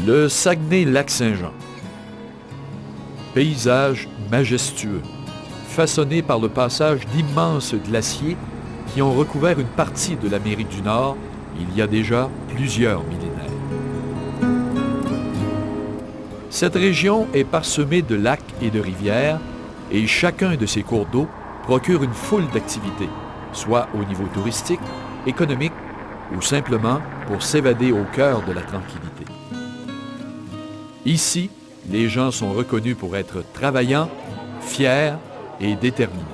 Le Saguenay-Lac-Saint-Jean. Paysage majestueux, façonné par le passage d'immenses glaciers qui ont recouvert une partie de l'Amérique du Nord il y a déjà plusieurs millénaires. Cette région est parsemée de lacs et de rivières et chacun de ces cours d'eau procure une foule d'activités, soit au niveau touristique, économique ou simplement pour s'évader au cœur de la tranquillité. Ici, les gens sont reconnus pour être travaillants, fiers et déterminés.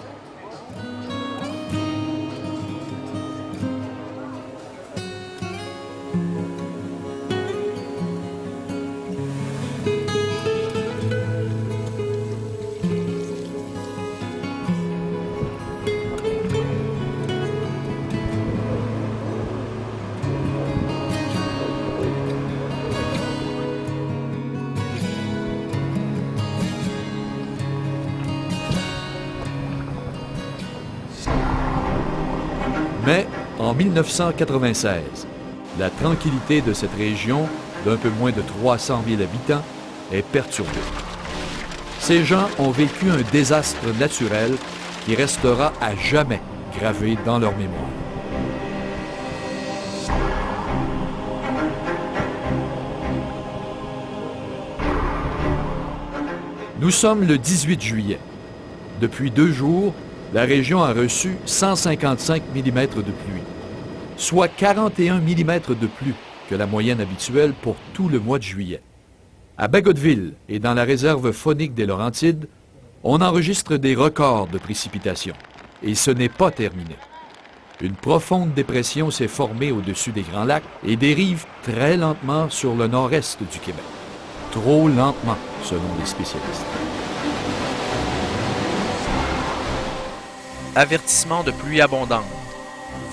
Mais en 1996, la tranquillité de cette région, d'un peu moins de 300 000 habitants, est perturbée. Ces gens ont vécu un désastre naturel qui restera à jamais gravé dans leur mémoire. Nous sommes le 18 juillet. Depuis 2 jours, la région a reçu 155 mm de pluie, soit 41 mm de plus que la moyenne habituelle pour tout le mois de juillet. À Bagotville et dans la réserve faunique des Laurentides, on enregistre des records de précipitations. Et ce n'est pas terminé. Une profonde dépression s'est formée au-dessus des Grands Lacs et dérive très lentement sur le nord-est du Québec. Trop lentement, selon les spécialistes. Avertissement de pluie abondante.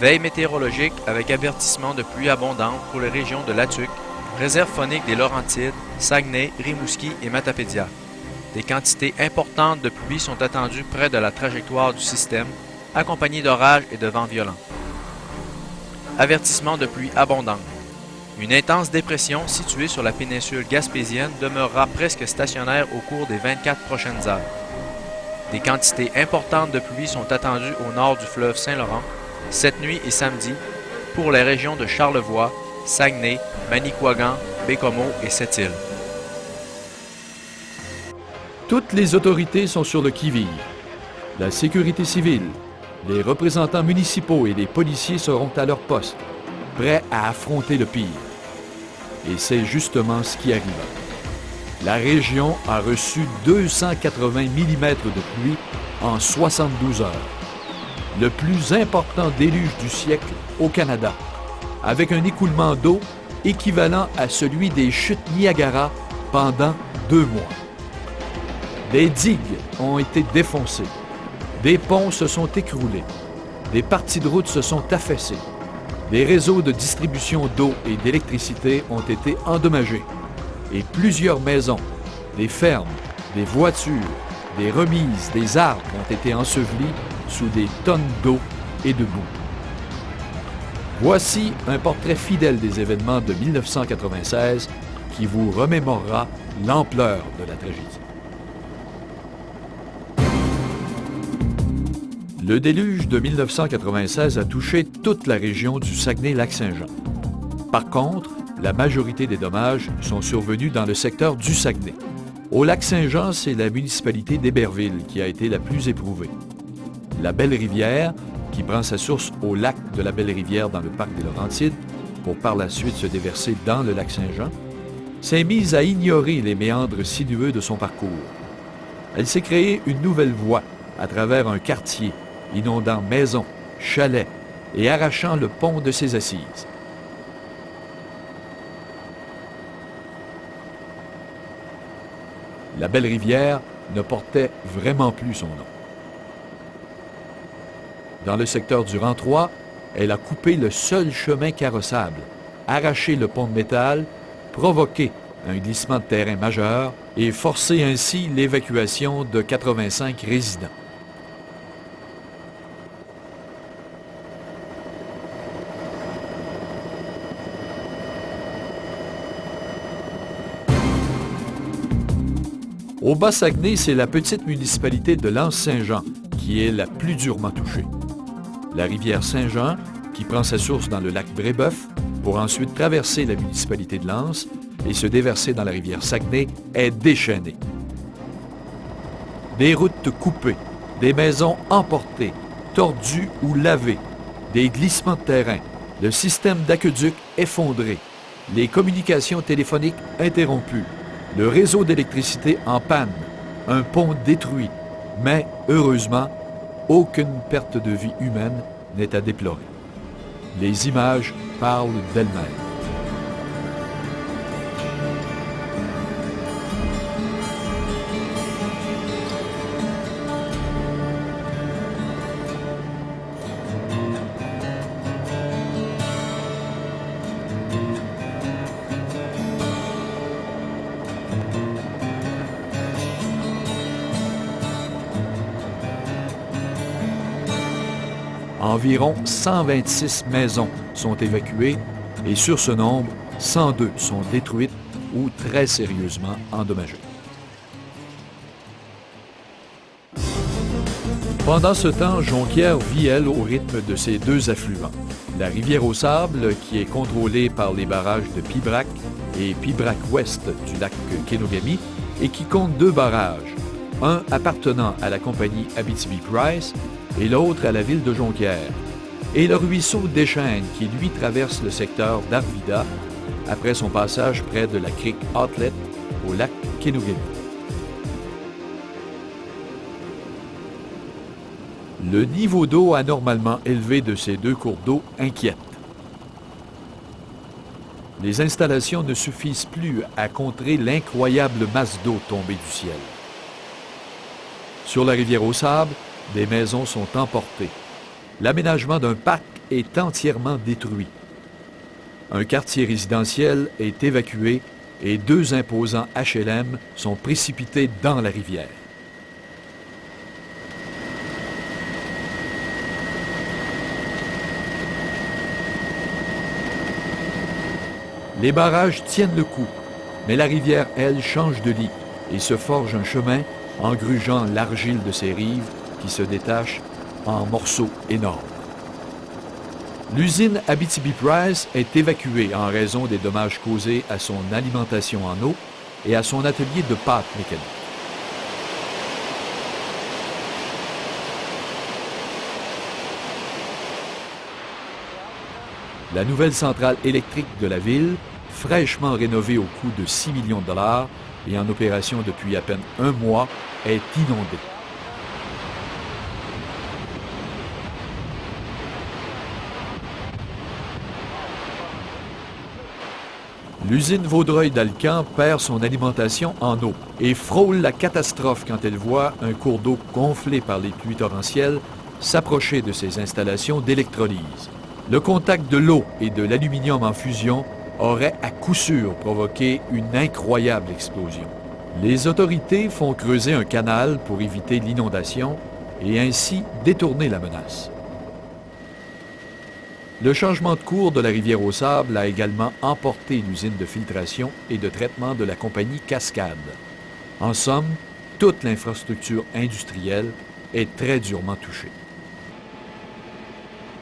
Veille météorologique avec avertissement de pluie abondante pour les régions de Latuc, réserve faunique des Laurentides, Saguenay, Rimouski et Matapédia. Des quantités importantes de pluie sont attendues près de la trajectoire du système, accompagnées d'orages et de vents violents. Avertissement de pluie abondante. Une intense dépression située sur la péninsule gaspésienne demeurera presque stationnaire au cours des 24 prochaines heures. Des quantités importantes de pluie sont attendues au nord du fleuve Saint-Laurent, cette nuit et samedi, pour les régions de Charlevoix, Saguenay, Manicouagan, Baie-Comeau et Sept-Îles. Toutes les autorités sont sur le qui-vive. La sécurité civile, les représentants municipaux et les policiers seront à leur poste, prêts à affronter le pire. Et c'est justement ce qui arriva. La région a reçu 280 mm de pluie en 72 heures. Le plus important déluge du siècle au Canada, avec un écoulement d'eau équivalent à celui des chutes Niagara pendant 2 mois. Des digues ont été défoncées, des ponts se sont écroulés, des parties de route se sont affaissées, des réseaux de distribution d'eau et d'électricité ont été endommagés. Et plusieurs maisons, des fermes, des voitures, des remises, des arbres ont été ensevelis sous des tonnes d'eau et de boue. Voici un portrait fidèle des événements de 1996 qui vous remémorera l'ampleur de la tragédie. Le déluge de 1996 a touché toute la région du Saguenay-Lac-Saint-Jean. Par contre, la majorité des dommages sont survenus dans le secteur du Saguenay. Au Lac-Saint-Jean, c'est la municipalité d'Héberville qui a été la plus éprouvée. La Belle-Rivière, qui prend sa source au lac de la Belle-Rivière dans le parc des Laurentides, pour par la suite se déverser dans le Lac-Saint-Jean, s'est mise à ignorer les méandres sinueux de son parcours. Elle s'est créée une nouvelle voie à travers un quartier, inondant maisons, chalets et arrachant le pont de ses assises. La Belle-Rivière ne portait vraiment plus son nom. Dans le secteur du rang 3, elle a coupé le seul chemin carrossable, arraché le pont de métal, provoqué un glissement de terrain majeur et forcé ainsi l'évacuation de 85 résidents. Au Bas-Saguenay, c'est la petite municipalité de l'Anse-Saint-Jean qui est la plus durement touchée. La rivière Saint-Jean, qui prend sa source dans le lac Brébeuf pour ensuite traverser la municipalité de Lens et se déverser dans la rivière Saguenay, est déchaînée. Des routes coupées, des maisons emportées, tordues ou lavées, des glissements de terrain, le système d'aqueduc effondré, les communications téléphoniques interrompues, le réseau d'électricité en panne, un pont détruit, mais heureusement, aucune perte de vie humaine n'est à déplorer. Les images parlent d'elles-mêmes. Environ 126 maisons sont évacuées et sur ce nombre, 102 sont détruites ou très sérieusement endommagées. Pendant ce temps, Jonquière vit, elle, au rythme de ses deux affluents. La rivière aux Sables, qui est contrôlée par les barrages de Pibrac et Pibrac-Ouest du lac Kenogami et qui compte deux barrages, un appartenant à la compagnie Abitibi-Price et l'autre à la ville de Jonquière, et le ruisseau Deschênes qui, lui, traverse le secteur d'Arvida après son passage près de la crique Outlet au lac Kenogami. Le niveau d'eau anormalement élevé de ces deux cours d'eau inquiète. Les installations ne suffisent plus à contrer l'incroyable masse d'eau tombée du ciel. Sur la rivière aux Sables, des maisons sont emportées. L'aménagement d'un parc est entièrement détruit. Un quartier résidentiel est évacué et deux imposants HLM sont précipités dans la rivière. Les barrages tiennent le coup, mais la rivière, elle, change de lit et se forge un chemin en grugeant l'argile de ses rives qui se détache en morceaux énormes. L'usine Abitibi-Price est évacuée en raison des dommages causés à son alimentation en eau et à son atelier de pâte mécanique. La nouvelle centrale électrique de la ville, fraîchement rénovée au coût de 6 millions de dollars et en opération depuis à peine un mois, est inondée. L'usine Vaudreuil d'Alcan perd son alimentation en eau et frôle la catastrophe quand elle voit un cours d'eau gonflé par les pluies torrentielles s'approcher de ses installations d'électrolyse. Le contact de l'eau et de l'aluminium en fusion aurait à coup sûr provoqué une incroyable explosion. Les autorités font creuser un canal pour éviter l'inondation et ainsi détourner la menace. Le changement de cours de la rivière aux Sables a également emporté l'usine de filtration et de traitement de la compagnie Cascade. En somme, toute l'infrastructure industrielle est très durement touchée.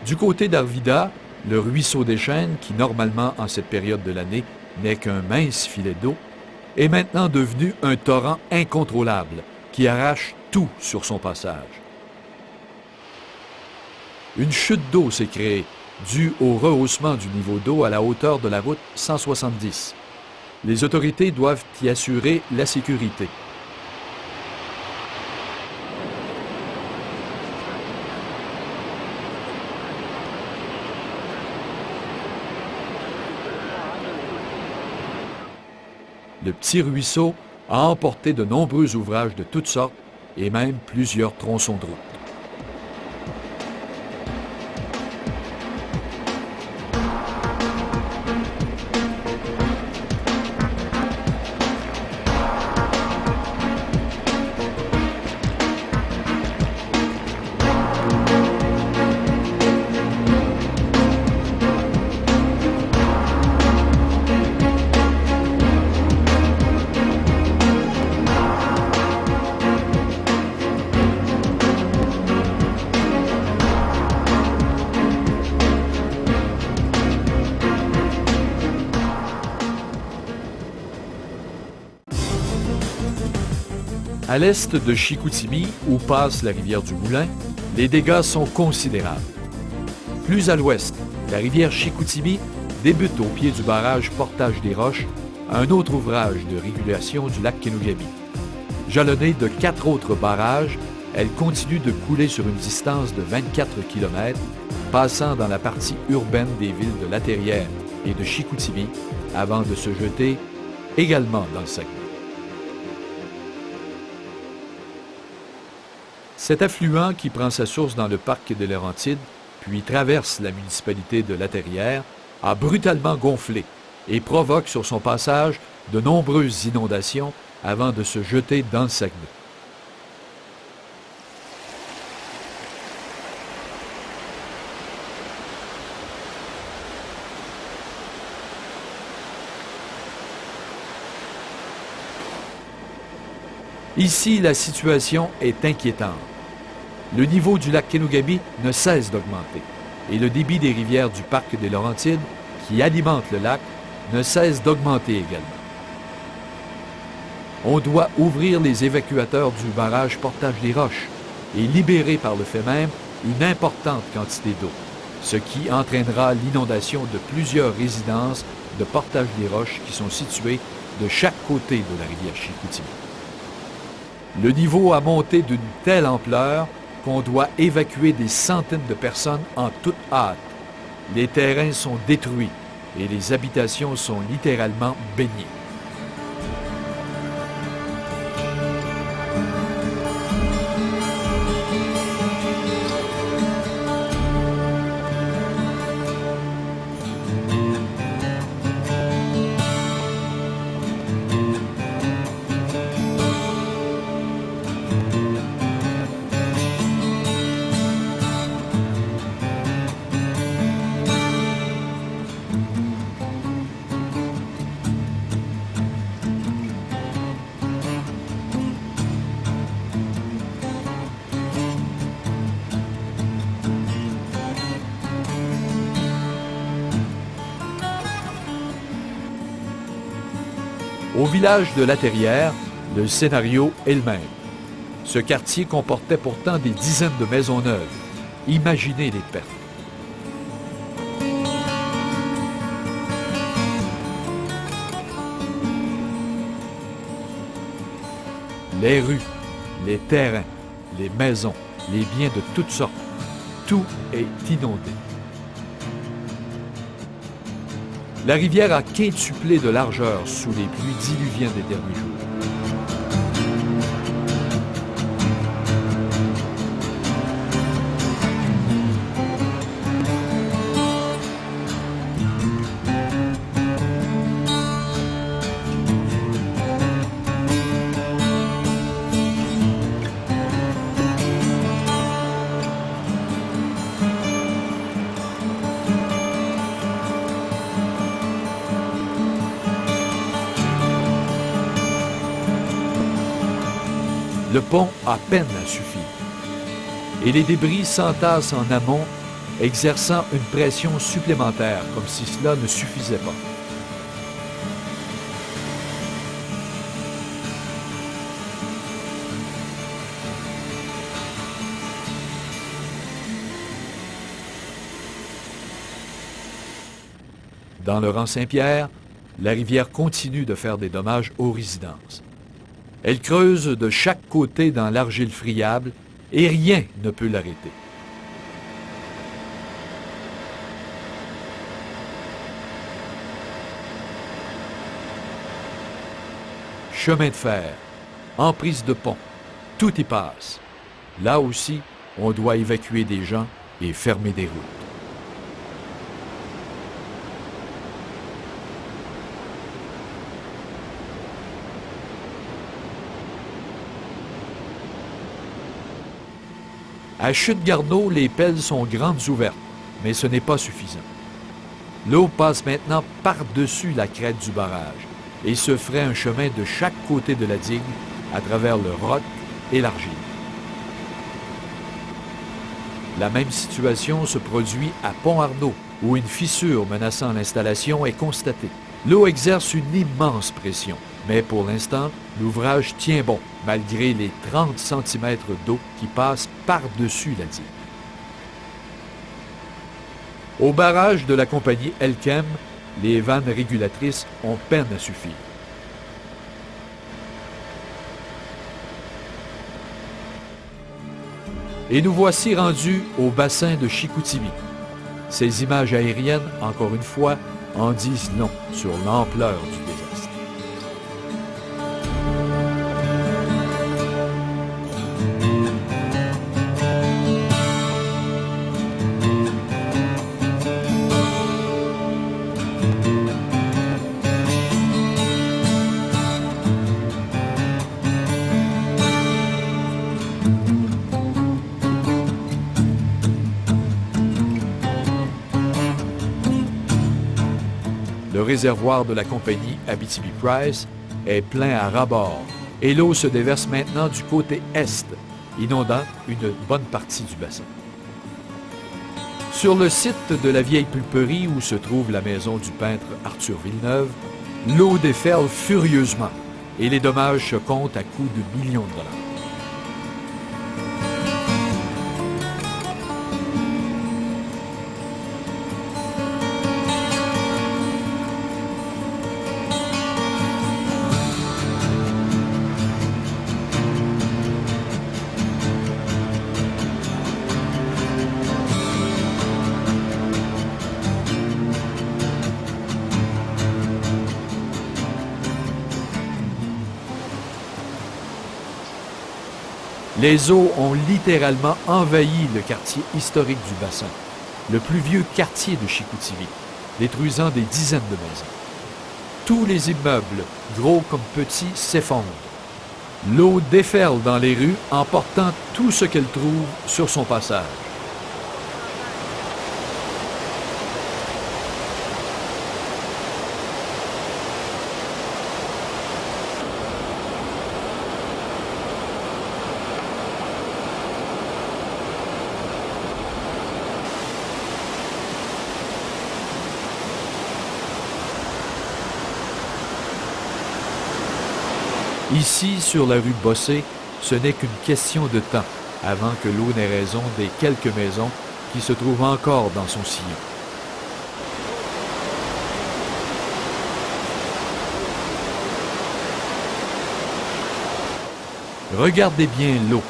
Du côté d'Arvida, le ruisseau Deschênes, qui normalement en cette période de l'année n'est qu'un mince filet d'eau, est maintenant devenu un torrent incontrôlable qui arrache tout sur son passage. Une chute d'eau s'est créée, due au rehaussement du niveau d'eau à la hauteur de la route 170. Les autorités doivent y assurer la sécurité. Le petit ruisseau a emporté de nombreux ouvrages de toutes sortes et même plusieurs tronçons de route. À l'est de Chicoutimi, où passe la rivière du Moulin, les dégâts sont considérables. Plus à l'ouest, la rivière Chicoutimi débute au pied du barrage Portage des Roches, un autre ouvrage de régulation du lac Kenougabi. Jalonnée de 4 autres barrages, elle continue de couler sur une distance de 24 km, passant dans la partie urbaine des villes de La Terrière et de Chicoutimi, avant de se jeter également dans le Saguenay. Cet affluent qui prend sa source dans le parc des Laurentides, puis traverse la municipalité de La Terrière, a brutalement gonflé et provoque sur son passage de nombreuses inondations avant de se jeter dans le Saguenay. Ici, la situation est inquiétante. Le niveau du lac Kenougabi ne cesse d'augmenter et le débit des rivières du parc des Laurentides, qui alimentent le lac, ne cesse d'augmenter également. On doit ouvrir les évacuateurs du barrage Portage des Roches et libérer par le fait même une importante quantité d'eau, ce qui entraînera l'inondation de plusieurs résidences de Portage des Roches qui sont situées de chaque côté de la rivière Chicoutimi. Le niveau a monté d'une telle ampleur qu'on doit évacuer des centaines de personnes en toute hâte. Les terrains sont détruits et les habitations sont littéralement baignées. Au village de La Terrière, le scénario est le même. Ce quartier comportait pourtant des dizaines de maisons neuves. Imaginez les pertes. Les rues, les terrains, les maisons, les biens de toutes sortes, tout est inondé. La rivière a quintuplé de largeur sous les pluies diluviennes des derniers jours. Le pont a peine à suffire. Et les débris s'entassent en amont, exerçant une pression supplémentaire, comme si cela ne suffisait pas. Dans le rang Saint-Pierre, la rivière continue de faire des dommages aux résidences. Elle creuse de chaque côté dans l'argile friable et rien ne peut l'arrêter. Chemin de fer, emprise de pont, tout y passe. Là aussi, on doit évacuer des gens et fermer des routes. À Chute-Garneau, les pelles sont grandes ouvertes, mais ce n'est pas suffisant. L'eau passe maintenant par-dessus la crête du barrage et se ferait un chemin de chaque côté de la digue à travers le roc et l'argile. La même situation se produit à Pont-Arnaud, où une fissure menaçant l'installation est constatée. L'eau exerce une immense pression Mais pour l'instant, l'ouvrage tient bon, malgré les 30 cm d'eau qui passent par-dessus la digue. Au barrage de la compagnie Elkem, les vannes régulatrices ont peine à suffire. Et nous voici rendus au bassin de Chicoutimi. Ces images aériennes, encore une fois, en disent long sur l'ampleur du désastre. Le réservoir de la compagnie Abitibi-Price est plein à ras-bord et l'eau se déverse maintenant du côté est, inondant une bonne partie du bassin. Sur le site de la vieille pulperie où se trouve la maison du peintre Arthur Villeneuve, l'eau déferle furieusement et les dommages se comptent à coups de millions de dollars. Les eaux ont littéralement envahi le quartier historique du bassin, le plus vieux quartier de Chicoutimi, détruisant des dizaines de maisons. Tous les immeubles, gros comme petits, s'effondrent. L'eau déferle dans les rues, emportant tout ce qu'elle trouve sur son passage. Ici, sur la rue Bossé, ce n'est qu'une question de temps avant que l'eau n'ait raison des quelques maisons qui se trouvent encore dans son sillon. Regardez bien l'eau,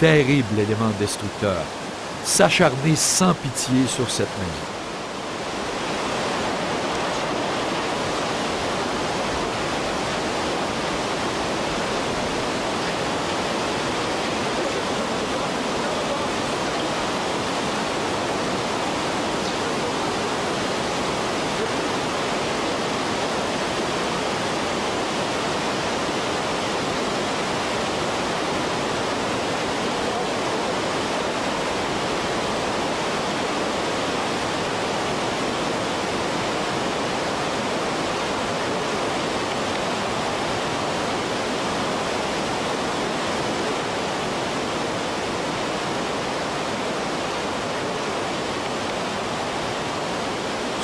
terrible élément destructeur, s'acharner sans pitié sur cette maison.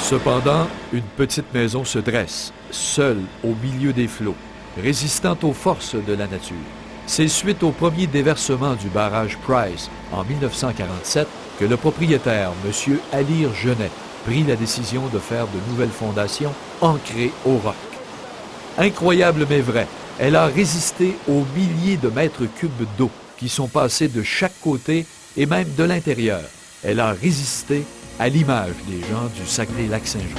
Cependant, une petite maison se dresse, seule au milieu des flots, résistant aux forces de la nature. C'est suite au premier déversement du barrage Price en 1947 que le propriétaire, M. Alir Genet, prit la décision de faire de nouvelles fondations ancrées au roc. Incroyable mais vrai, elle a résisté aux milliers de mètres cubes d'eau qui sont passés de chaque côté et même de l'intérieur. Elle a résisté à l'image des gens du Saguenay-Lac-Saint-Jean.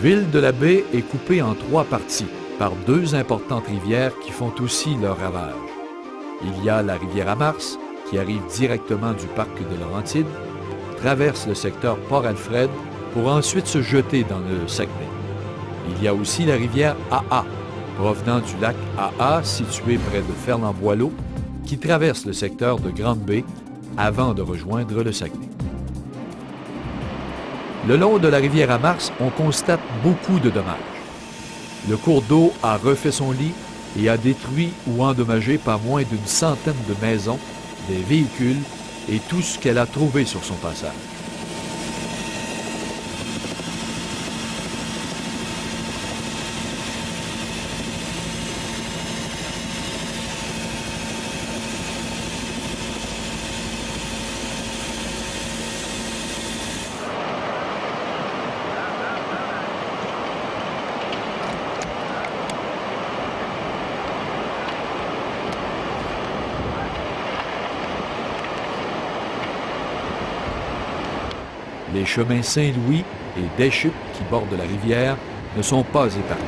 Ville-de-la-Baie est coupée en 3 parties par 2 importantes rivières qui font aussi leur ravage. Il y a la rivière Amars, qui arrive directement du parc de Laurentides, traverse le secteur Port-Alfred pour ensuite se jeter dans le Saguenay. Il y a aussi la rivière AA, provenant du lac AA situé près de Ferland-Boileau, qui traverse le secteur de Grande-Baie avant de rejoindre le Saguenay. Le long de la rivière à Mars, on constate beaucoup de dommages. Le cours d'eau a refait son lit et a détruit ou endommagé pas moins d'une centaine de maisons, des véhicules et tout ce qu'elle a trouvé sur son passage. Les chemins Saint-Louis et Deschutes qui bordent la rivière ne sont pas épargnés.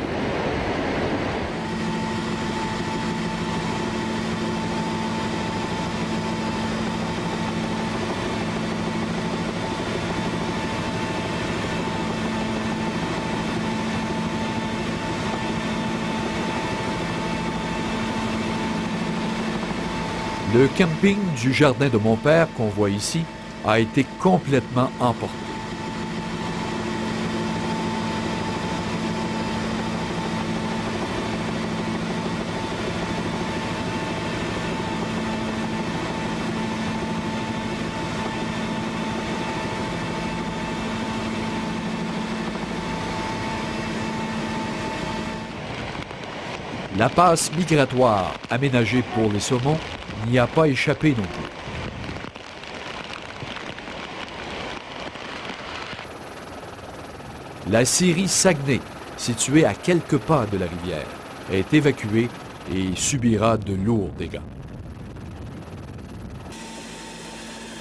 Le camping du jardin de mon père qu'on voit ici a été complètement emporté. La passe migratoire aménagée pour les saumons n'y a pas échappé non plus. La scierie Saguenay, située à quelques pas de la rivière, est évacuée et subira de lourds dégâts.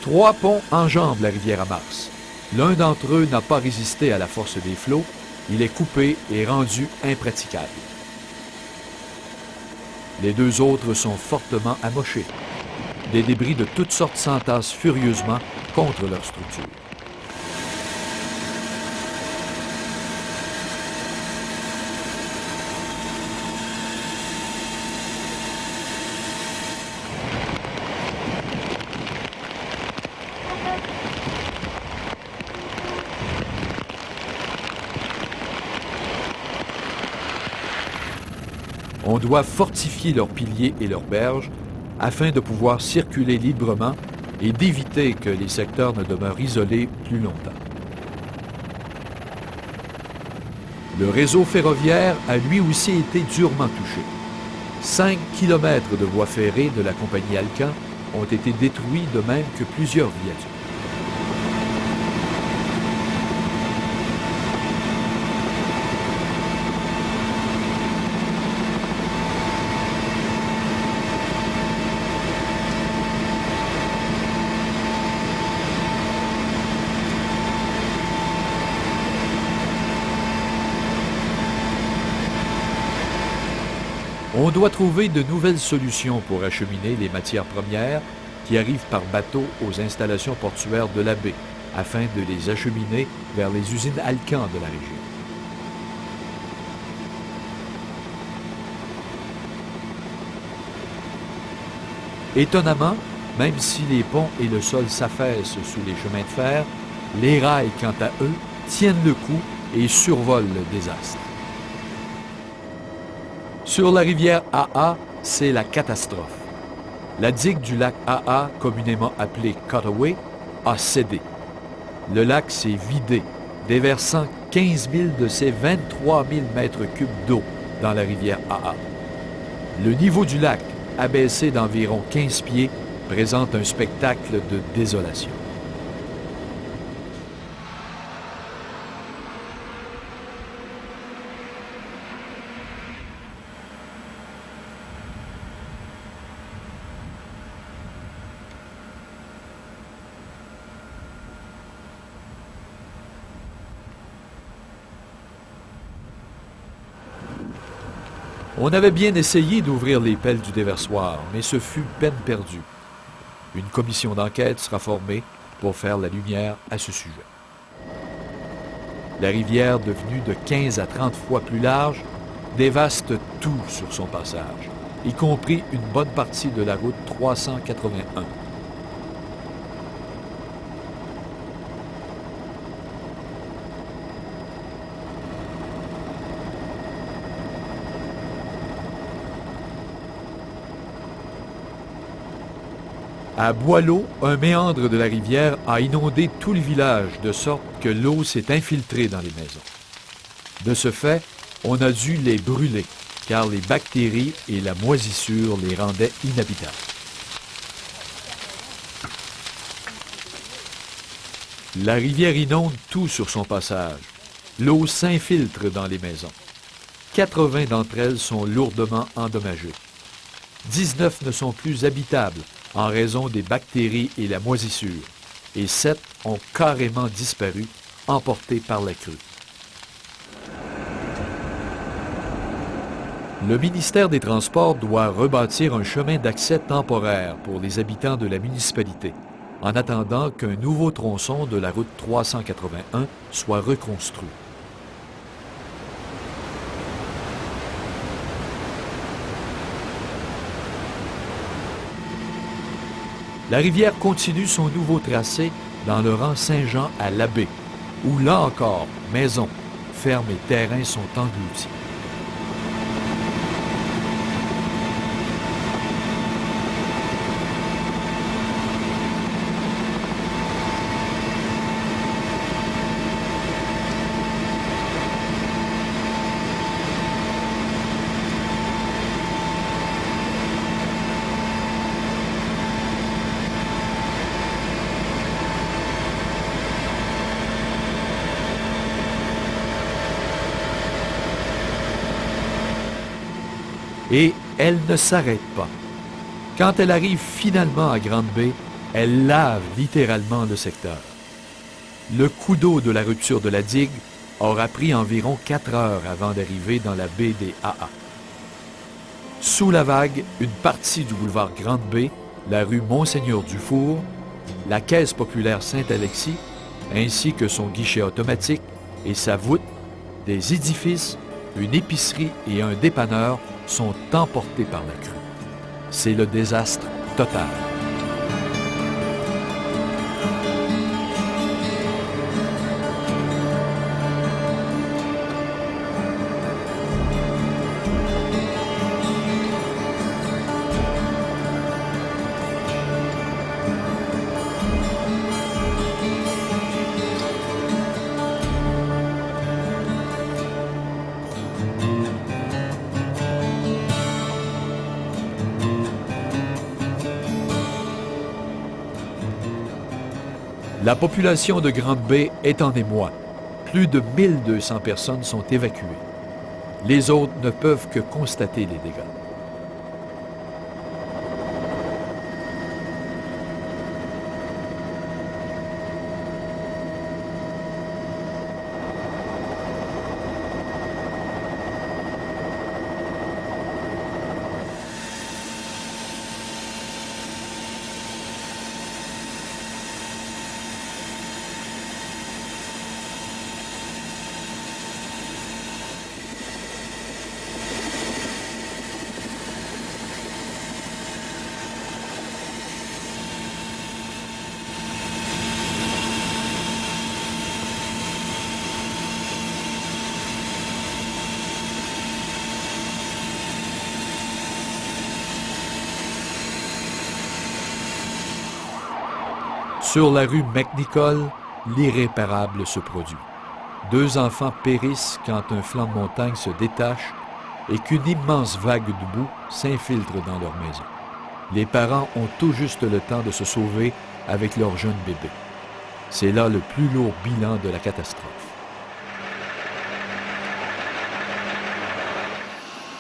3 ponts enjambent la rivière à Mars. L'un d'entre eux n'a pas résisté à la force des flots. Il est coupé et rendu impraticable. Les 2 autres sont fortement amochés. Des débris de toutes sortes s'entassent furieusement contre leur structure. On doit fortifier leurs piliers et leurs berges afin de pouvoir circuler librement et d'éviter que les secteurs ne demeurent isolés plus longtemps. Le réseau ferroviaire a lui aussi été durement touché. 5 kilomètres de voies ferrées de la compagnie Alcan ont été détruits de même que plusieurs viaducs. On doit trouver de nouvelles solutions pour acheminer les matières premières qui arrivent par bateau aux installations portuaires de la baie, afin de les acheminer vers les usines Alcan de la région. Étonnamment, même si les ponts et le sol s'affaissent sous les chemins de fer, les rails, quant à eux, tiennent le coup et survolent le désastre. Sur la rivière AA, c'est la catastrophe. La digue du lac AA, communément appelée Cutaway, a cédé. Le lac s'est vidé, déversant 15 000 de ses 23 000 mètres cubes d'eau dans la rivière AA. Le niveau du lac, abaissé d'environ 15 pieds, présente un spectacle de désolation. On avait bien essayé d'ouvrir les pelles du déversoir, mais ce fut peine perdue. Une commission d'enquête sera formée pour faire la lumière à ce sujet. La rivière, devenue de 15 à 30 fois plus large, dévaste tout sur son passage, y compris une bonne partie de la route 381. À Boileau, un méandre de la rivière a inondé tout le village de sorte que l'eau s'est infiltrée dans les maisons. De ce fait, on a dû les brûler, car les bactéries et la moisissure les rendaient inhabitables. La rivière inonde tout sur son passage. L'eau s'infiltre dans les maisons. 80 d'entre elles sont lourdement endommagées. 19 ne sont plus habitables en raison des bactéries et la moisissure, et 7 ont carrément disparu, emportées par la crue. Le ministère des Transports doit rebâtir un chemin d'accès temporaire pour les habitants de la municipalité, en attendant qu'un nouveau tronçon de la route 381 soit reconstruit. La rivière continue son nouveau tracé dans le rang Saint-Jean à l'Abbé, où là encore, maisons, fermes et terrains sont engloutis. Et elle ne s'arrête pas. Quand elle arrive finalement à Grande-Bay, elle lave littéralement le secteur. Le coup d'eau de la rupture de la digue aura pris environ 4 heures avant d'arriver dans la baie des AA. Sous la vague, une partie du boulevard Grande-Bay, la rue Monseigneur-Dufour, la Caisse populaire Saint-Alexis, ainsi que son guichet automatique et sa voûte, des édifices, une épicerie et un dépanneur sont emportés par la crue. C'est le désastre total. La population de Grande-Bay est en émoi. Plus de 1200 personnes sont évacuées. Les autres ne peuvent que constater les dégâts. Sur la rue McNichol, l'irréparable se produit. 2 enfants périssent quand un flanc de montagne se détache et qu'une immense vague de boue s'infiltre dans leur maison. Les parents ont tout juste le temps de se sauver avec leur jeune bébé. C'est là le plus lourd bilan de la catastrophe.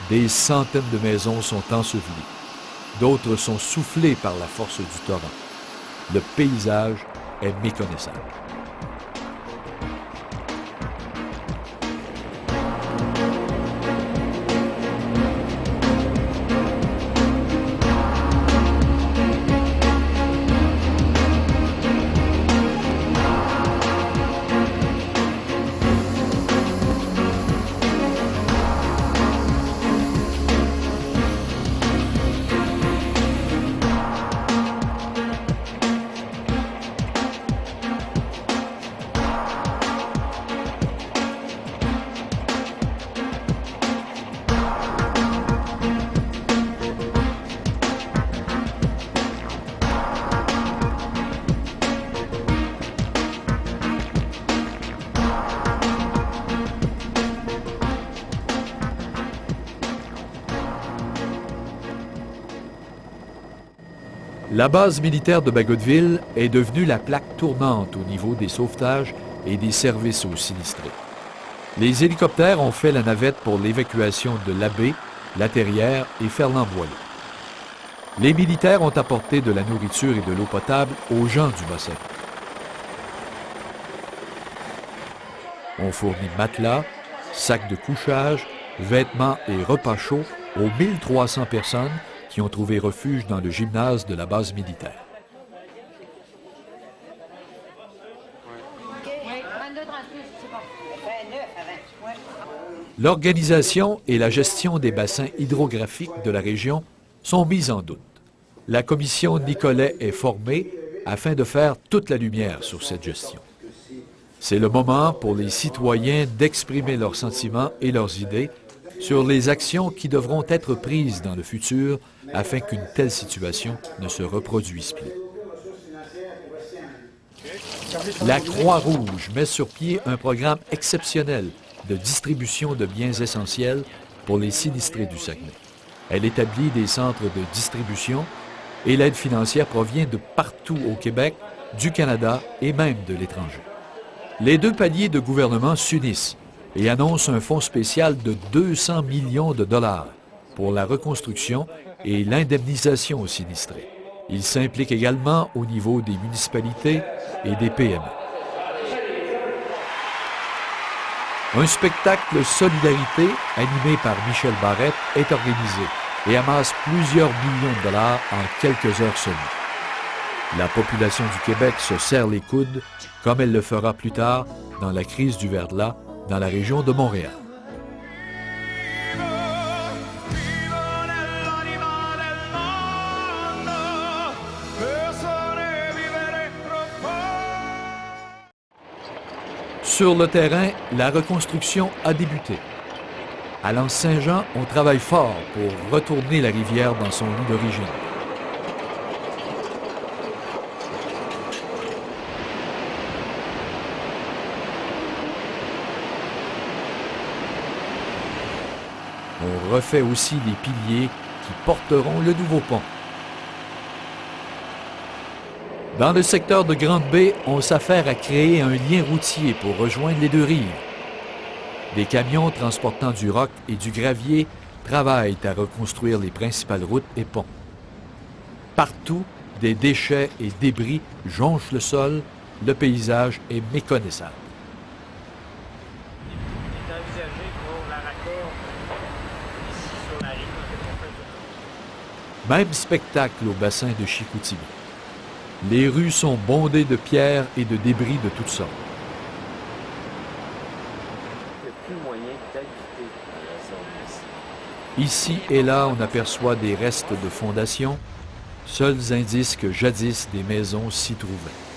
Des centaines de maisons sont ensevelies. D'autres sont soufflées par la force du torrent. Le paysage est méconnaissable. La base militaire de Bagotville est devenue la plaque tournante au niveau des sauvetages et des services aux sinistrés. Les hélicoptères ont fait la navette pour l'évacuation de Labbé, La Terrière et Ferland-Boileau. Les militaires ont apporté de la nourriture et de l'eau potable aux gens du bassin. On fournit matelas, sacs de couchage, vêtements et repas chauds aux 1300 personnes qui ont trouvé refuge dans le gymnase de la base militaire. L'organisation et la gestion des bassins hydrographiques de la région sont mises en doute. La commission Nicolet est formée afin de faire toute la lumière sur cette gestion. C'est le moment pour les citoyens d'exprimer leurs sentiments et leurs idées sur les actions qui devront être prises dans le futur afin qu'une telle situation ne se reproduise plus. La Croix-Rouge met sur pied un programme exceptionnel de distribution de biens essentiels pour les sinistrés du Saguenay. Elle établit des centres de distribution et l'aide financière provient de partout au Québec, du Canada et même de l'étranger. Les deux paliers de gouvernement s'unissent et annoncent un fonds spécial de 200 millions de dollars pour la reconstruction et l'indemnisation aux sinistrés. Ils s'impliquent également au niveau des municipalités et des PME. Un spectacle Solidarité animé par Michel Barrette est organisé et amasse plusieurs millions de dollars en quelques heures seulement. La population du Québec se serre les coudes, comme elle le fera plus tard dans la crise du verglas dans la région de Montréal. Sur le terrain, la reconstruction a débuté. À l'Anse-Saint-Jean, on travaille fort pour retourner la rivière dans son lit d'origine. On refait aussi les piliers qui porteront le nouveau pont. Dans le secteur de Grande-Baie, on s'affaire à créer un lien routier pour rejoindre les deux rives. Des camions transportant du roc et du gravier travaillent à reconstruire les principales routes et ponts. Partout, des déchets et débris jonchent le sol, le paysage est méconnaissable. Même spectacle au bassin de Chicoutimi. Les rues sont bondées de pierres et de débris de toutes sortes. Ici et là, on aperçoit des restes de fondations, seuls indices que jadis des maisons s'y trouvaient.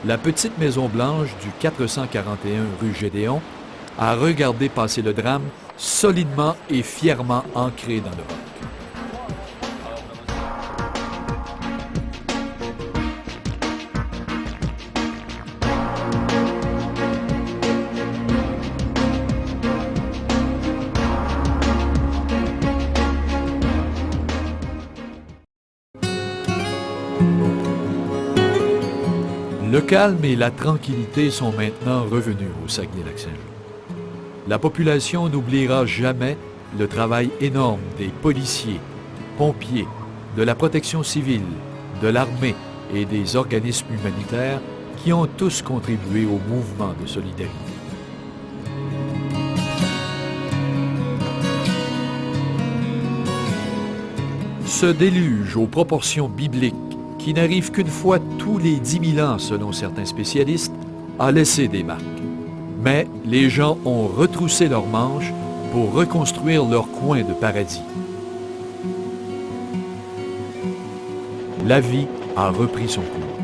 La petite Maison Blanche du 441 rue Gédéon a regardé passer le drame solidement et fièrement ancré dans le roc. Le calme et la tranquillité sont maintenant revenus au Saguenay-Lac-Saint-Jean. La population n'oubliera jamais le travail énorme des policiers, pompiers, de la protection civile, de l'armée et des organismes humanitaires qui ont tous contribué au mouvement de solidarité. Ce déluge aux proportions bibliques qui n'arrive qu'une fois tous les 10 000 ans selon certains spécialistes, a laissé des marques. Mais les gens ont retroussé leurs manches pour reconstruire leur coin de paradis. La vie a repris son cours.